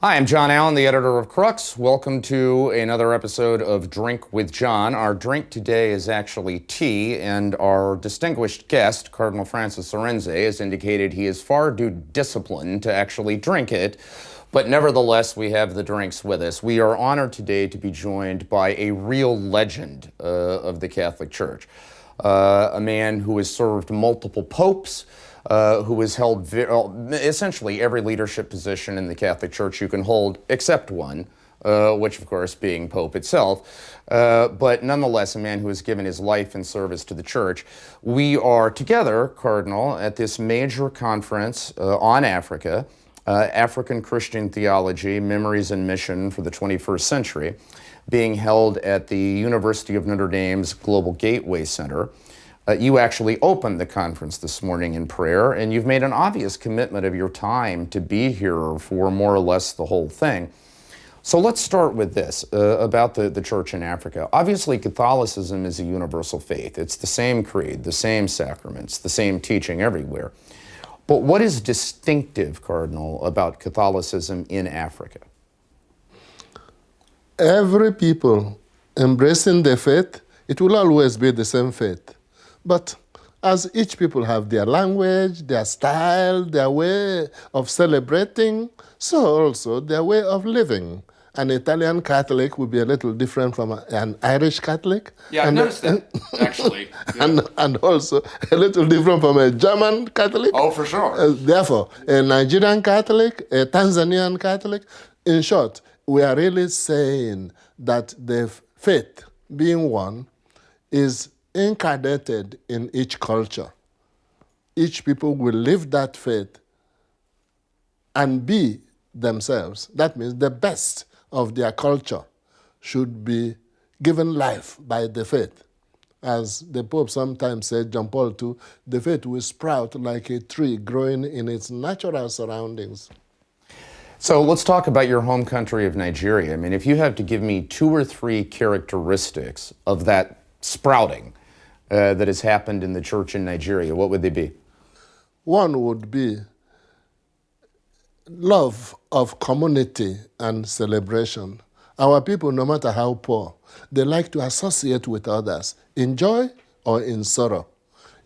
Hi, I'm John Allen, the editor of Crux. Welcome to another episode of Drink with John. Our drink today is actually tea, and our distinguished guest, Cardinal Arinze, has indicated he is far too disciplined to actually drink it, but nevertheless, we have the drinks with us. We are honored today to be joined by a real legend of the Catholic Church, a man who has served multiple popes, who has held essentially every leadership position in the Catholic Church you can hold, except one, which of course being Pope itself, but nonetheless a man who has given his life in service to the Church. We are together, Cardinal, at this major conference on Africa, African Christian Theology, Memories and Mission for the 21st Century, being held at the University of Notre Dame's Global Gateway Center. You actually opened the conference this morning in prayer, and you've made an obvious commitment of your time to be here for more or less the whole thing. So let's start with this, about the church in Africa. Obviously, Catholicism is a universal faith. It's the same creed, the same sacraments, the same teaching everywhere. But what is distinctive, Cardinal, about Catholicism in Africa? Every people embracing the faith, it will always be the same faith. But as each people have their language, their style, their way of celebrating, so also their way of living. An Italian Catholic would be a little different from an Irish Catholic. Yeah, I've noticed that, actually. Yeah. And also a little different from a German Catholic. Oh, for sure. Therefore, a Nigerian Catholic, a Tanzanian Catholic. In short, we are really saying that the faith, being one, is incarnated in each culture. Each people will live that faith and be themselves. That means the best of their culture should be given life by the faith. As the Pope sometimes said, John Paul II, the faith will sprout like a tree growing in its natural surroundings. So let's talk about your home country of Nigeria. I mean, if you have to give me 2 or 3 characteristics of that sprouting that has happened in the church in Nigeria, what would they be? One would be love of community and celebration. Our people, no matter how poor, they like to associate with others in joy or in sorrow.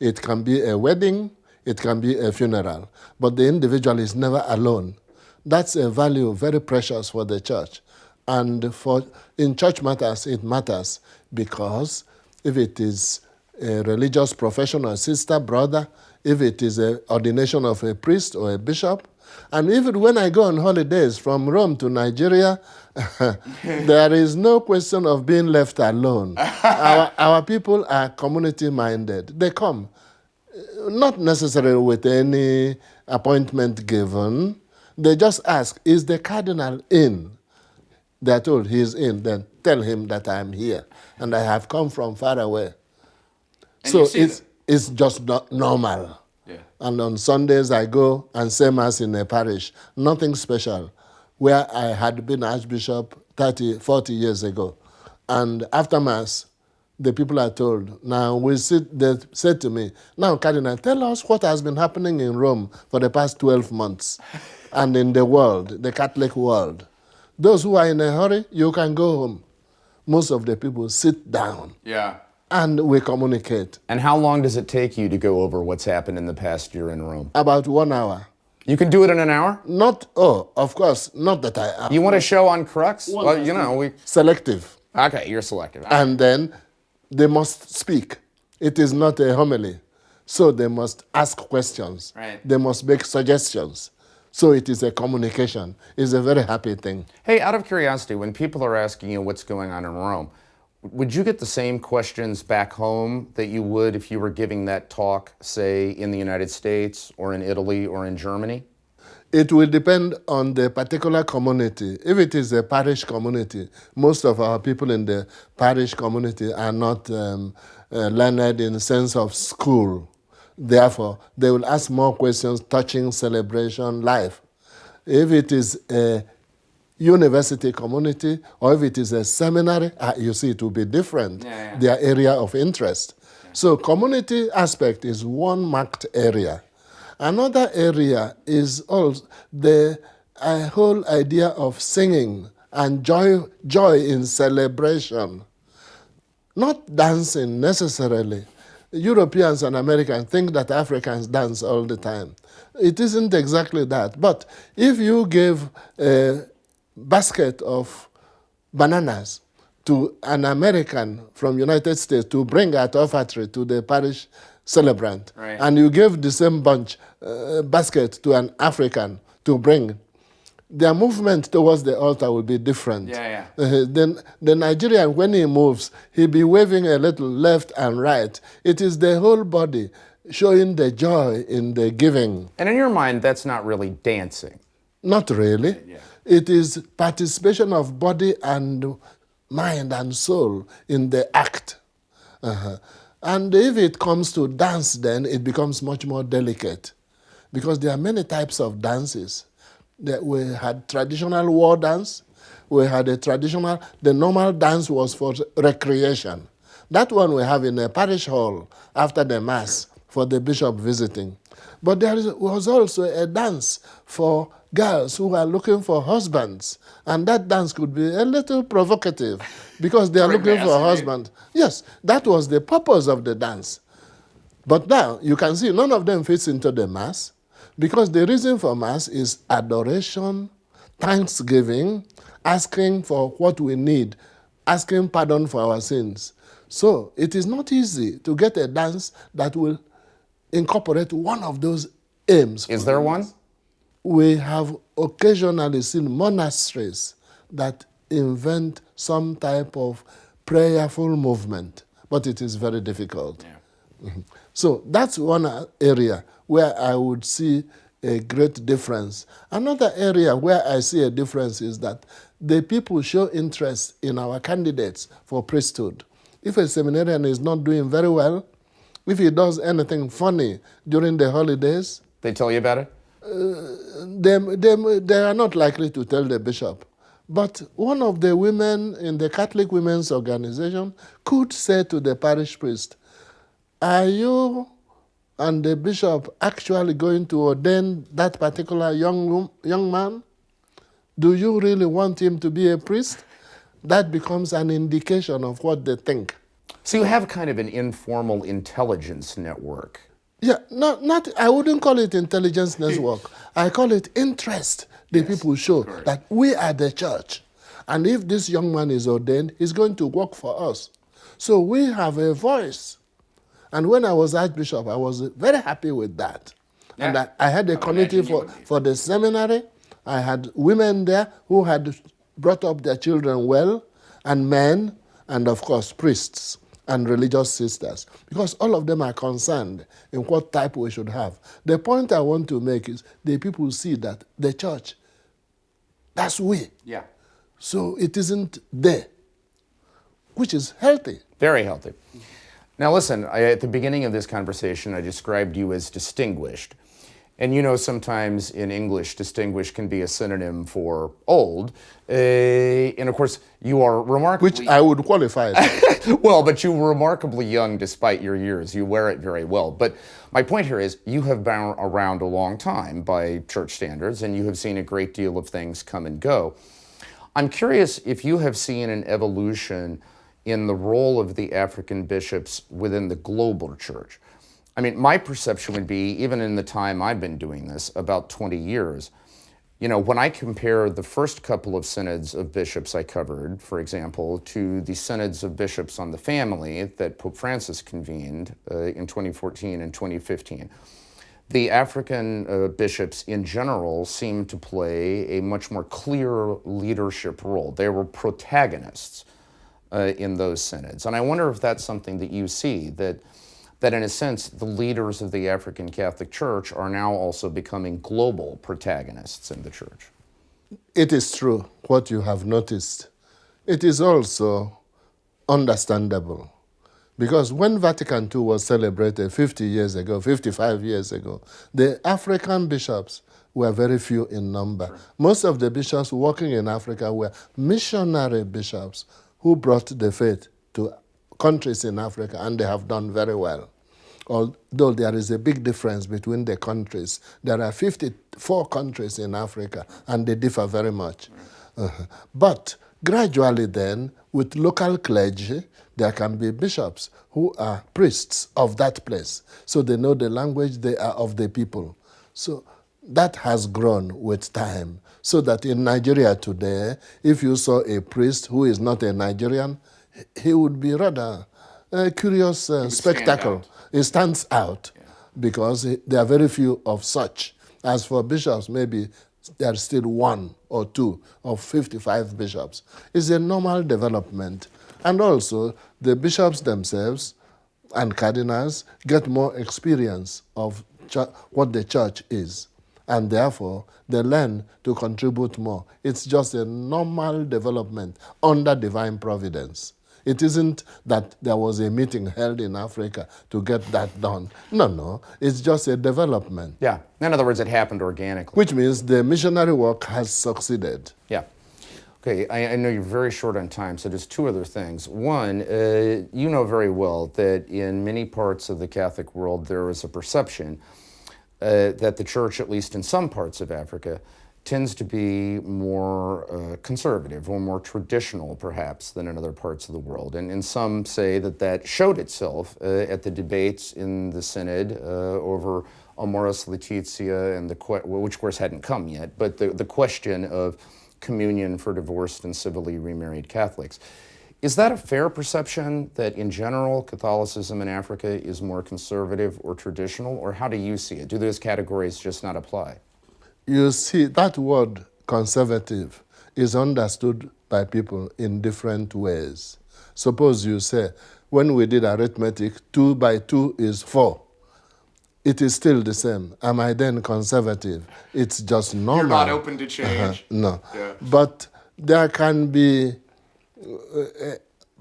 It can be a wedding, it can be a funeral, but the individual is never alone. That's a value very precious for the church. And in church matters, it matters because if it is a religious profession or sister, brother, if it is an ordination of a priest or a bishop, and even when I go on holidays from Rome to Nigeria, there is no question of being left alone. Our people are community-minded. They come, not necessarily with any appointment given. They just ask, is the cardinal in? They're told he is in, then tell him that I'm here and I have come from far away. And so it's just not normal. Yeah. And on Sundays I go and say Mass in a parish, nothing special, where I had been Archbishop 30, 40 years ago. And after Mass, the people are told, now they said to me, now Cardinal, tell us what has been happening in Rome for the past 12 months and in the world, the Catholic world. Those who are in a hurry, you can go home. Most of the people sit down. Yeah. And we communicate. And how long does it take you to go over what's happened in the past year in Rome? About 1 hour. You can do it in an hour? Of course, not that I... You want a show on Crux? Well, Selective. Okay, you're selective. And then they must speak. It is not a homily. So they must ask questions. Right. They must make suggestions. So it is a communication. It's a very happy thing. Hey, out of curiosity, when people are asking you what's going on in Rome, would you get the same questions back home that you would if you were giving that talk, say, in the United States or in Italy or in Germany? It will depend on the particular community. If it is a parish community, most of our people in the parish community are not learned in the sense of school. Therefore, they will ask more questions touching celebration, life. If it is a university community or if it is a seminary, you see it will be different, their area of interest. So community aspect is one marked area. Another area is also the a whole idea of singing and joy in celebration, not dancing necessarily. Europeans and Americans think that Africans dance all the time. It isn't exactly that. But if you give a basket of bananas to an American from United States to bring at offertory to the parish celebrant, right, and you give the same basket to an African to bring, their movement towards the altar will be different. Yeah. Then the Nigerian, when he moves, he'll be waving a little left and right. It is the whole body showing the joy in the giving. And in your mind, that's not really dancing. Not really. Yeah. It is participation of body and mind and soul in the act. And if it comes to dance, then it becomes much more delicate, because there are many types of dances. We had traditional war dance. We had the normal dance was for recreation. That one we have in a parish hall after the mass for the bishop visiting. But there was also a dance for girls who are looking for husbands. And that dance could be a little provocative because they are looking for a husband. Yes, that was the purpose of the dance. But now you can see none of them fits into the mass, because the reason for mass is adoration, thanksgiving, asking for what we need, asking pardon for our sins. So it is not easy to get a dance that will incorporate one of those aims. Is there one? We have occasionally seen monasteries that invent some type of prayerful movement, but it is very difficult. Yeah. So that's one area where I would see a great difference. Another area where I see a difference is that the people show interest in our candidates for priesthood. If a seminarian is not doing very well, if he does anything funny during the holidays, they tell you about it? They are not likely to tell the bishop. But one of the women in the Catholic Women's Organization could say to the parish priest, "Are you and the bishop actually going to ordain that particular young man? Do you really want him to be a priest?" That becomes an indication of what they think. So you have kind of an informal intelligence network. Yeah, I wouldn't call it intelligence network. I call it interest. The people show that we are the church. And if this young man is ordained, he's going to work for us. So we have a voice. And when I was Archbishop, I was very happy with that. Yeah. And I had a committee for the seminary. I had women there who had brought up their children well, and men, and of course priests and religious sisters, because all of them are concerned in what type we should have. The point I want to make is the people see that the church, that's we. Yeah. So it isn't there, which is healthy. Very healthy. Now listen, at the beginning of this conversation, I described you as distinguished. And you know, sometimes in English, distinguished can be a synonym for old. And of course, you are remarkably... Which I would qualify as. Well, but you were remarkably young despite your years. You wear it very well. But my point here is you have been around a long time by church standards, and you have seen a great deal of things come and go. I'm curious if you have seen an evolution in the role of the African bishops within the global church. I mean, my perception would be, even in the time I've been doing this, about 20 years, you know, when I compare the first couple of synods of bishops I covered, for example, to the synods of bishops on the family that Pope Francis convened in 2014 and 2015, the African bishops in general seemed to play a much more clear leadership role. They were protagonists in those synods. And I wonder if that's something that you see, that in a sense, the leaders of the African Catholic Church are now also becoming global protagonists in the church. It is true what you have noticed. It is also understandable. Because when Vatican II was celebrated 50 years ago, 55 years ago, the African bishops were very few in number. Sure. Most of the bishops working in Africa were missionary bishops who brought the faith to countries in Africa, and they have done very well. although there is a big difference between the countries. There are 54 countries in Africa, and they differ very much. But gradually then, with local clergy, there can be bishops who are priests of that place. So they know the language, they are of the people. So that has grown with time. So that in Nigeria today, if you saw a priest who is not a Nigerian, he would be rather a curious spectacle. It stands out because there are very few of such. As for bishops, maybe there are still one or two of 55 bishops. It's a normal development. And also, the bishops themselves and cardinals get more experience of what the church is. And therefore, they learn to contribute more. It's just a normal development under divine providence. It isn't that there was a meeting held in Africa to get that done. No, it's just a development. Yeah, in other words, it happened organically. Which means the missionary work has succeeded. Yeah. Okay, I know you're very short on time, so just two other things. One, you know very well that in many parts of the Catholic world there is a perception that the church, at least in some parts of Africa, tends to be more conservative or more traditional, perhaps, than in other parts of the world. And some say that that showed itself at the debates in the Synod over Amoris Laetitia, and which of course hadn't come yet, but the question of communion for divorced and civilly remarried Catholics. Is that a fair perception that in general Catholicism in Africa is more conservative or traditional, or how do you see it? Do those categories just not apply? You see, that word conservative is understood by people in different ways. Suppose you say, when we did arithmetic, 2 by 2 is 4. It is still the same. Am I then conservative? It's just normal. You're not open to change. No. Yeah. But there can be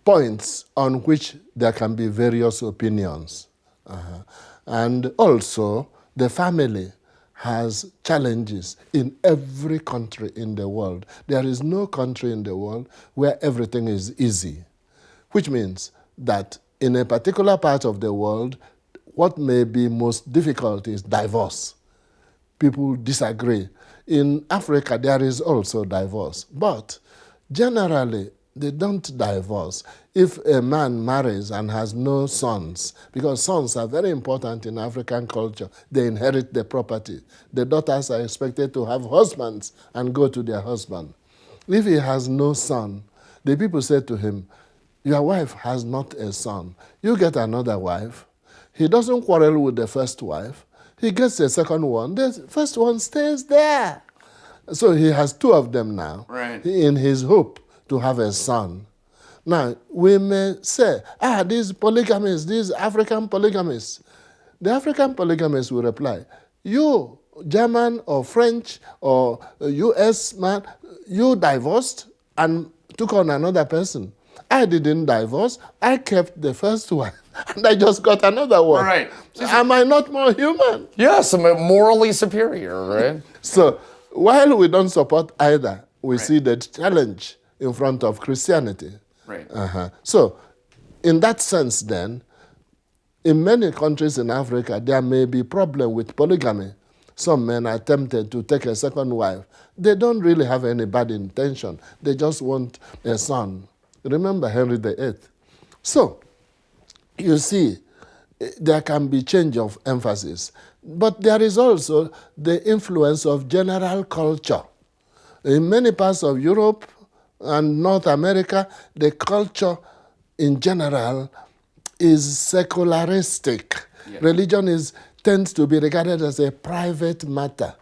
points on which there can be various opinions. And also, the family has challenges in every country in the world. There is no country in the world where everything is easy, which means that in a particular part of the world, what may be most difficult is divorce. People disagree. In Africa, there is also divorce, but generally, they don't divorce. If a man marries and has no sons, because sons are very important in African culture, they inherit the property. The daughters are expected to have husbands and go to their husband. If he has no son, the people say to him, your wife has not a son. You get another wife. He doesn't quarrel with the first wife. He gets a second one. The first one stays there. So he has two of them now, right, in his hope to have a son. Now, we may say, these polygamists, these African polygamists. The African polygamists will reply, you, German or French or US man, you divorced and took on another person. I didn't divorce. I kept the first one, and I just got another one. Right. Am I not more human? Yes, I'm morally superior, right? So, while we don't support either, we see the challenge in front of Christianity. Right. So, in that sense then, in many countries in Africa, there may be problem with polygamy. Some men are tempted to take a second wife. They don't really have any bad intention. They just want a son. Remember Henry VIII. So, you see, there can be change of emphasis. But there is also the influence of general culture. In many parts of Europe and North America, the culture in general is secularistic. Yes. Religion tends to be regarded as a private matter.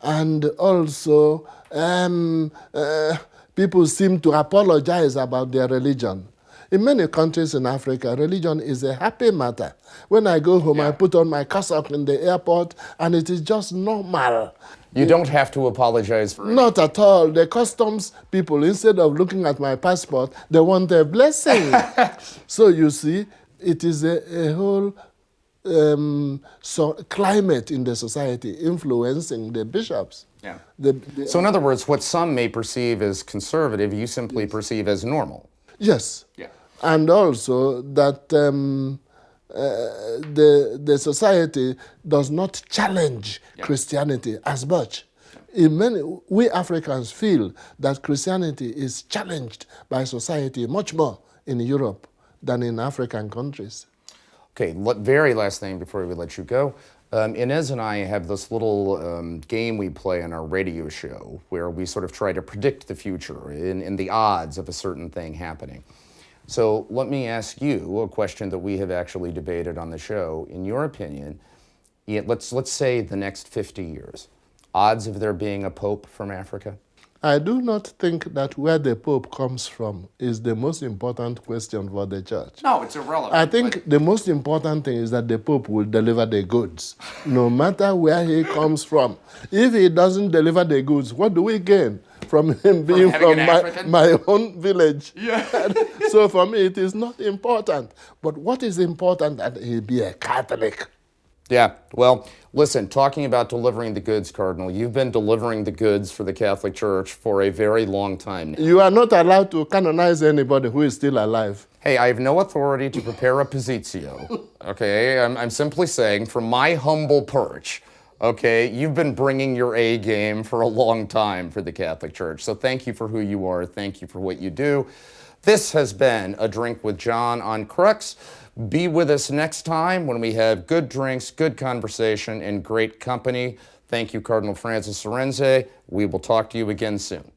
And also, people seem to apologize about their religion. In many countries in Africa, religion is a happy matter. When I go home, I put on my cassock in the airport, and it is just normal. You don't have to apologize for it. Not at all. The customs people, instead of looking at my passport, they want a blessing. So you see, it is a whole climate in the society influencing the bishops. Yeah. So in other words, what some may perceive as conservative, you simply perceive as normal. Yes. Yeah. And also that the society does not challenge Christianity as much. In many, we Africans feel that Christianity is challenged by society much more in Europe than in African countries. Okay, very last thing before we let you go. Inez and I have this little game we play on our radio show where we sort of try to predict the future in the odds of a certain thing happening. So let me ask you a question that we have actually debated on the show. In your opinion, let's say the next 50 years, odds of there being a pope from Africa? I do not think that where the Pope comes from is the most important question for the church. No, it's irrelevant. I think the most important thing is that the Pope will deliver the goods, no matter where he comes from. If he doesn't deliver the goods, what do we gain from him being from my own village? Yeah. So for me, it is not important. But what is important that he be a Catholic? Yeah, well, listen, talking about delivering the goods, Cardinal, you've been delivering the goods for the Catholic Church for a very long time now. You are not allowed to canonize anybody who is still alive. Hey, I have no authority to prepare a positio, okay? I'm simply saying, from my humble perch, okay, you've been bringing your A game for a long time for the Catholic Church. So thank you for who you are. Thank you for what you do. This has been A Drink with John on Crux. Be with us next time when we have good drinks, good conversation, and great company. Thank you, Cardinal Francis Arinze. We will talk to you again soon.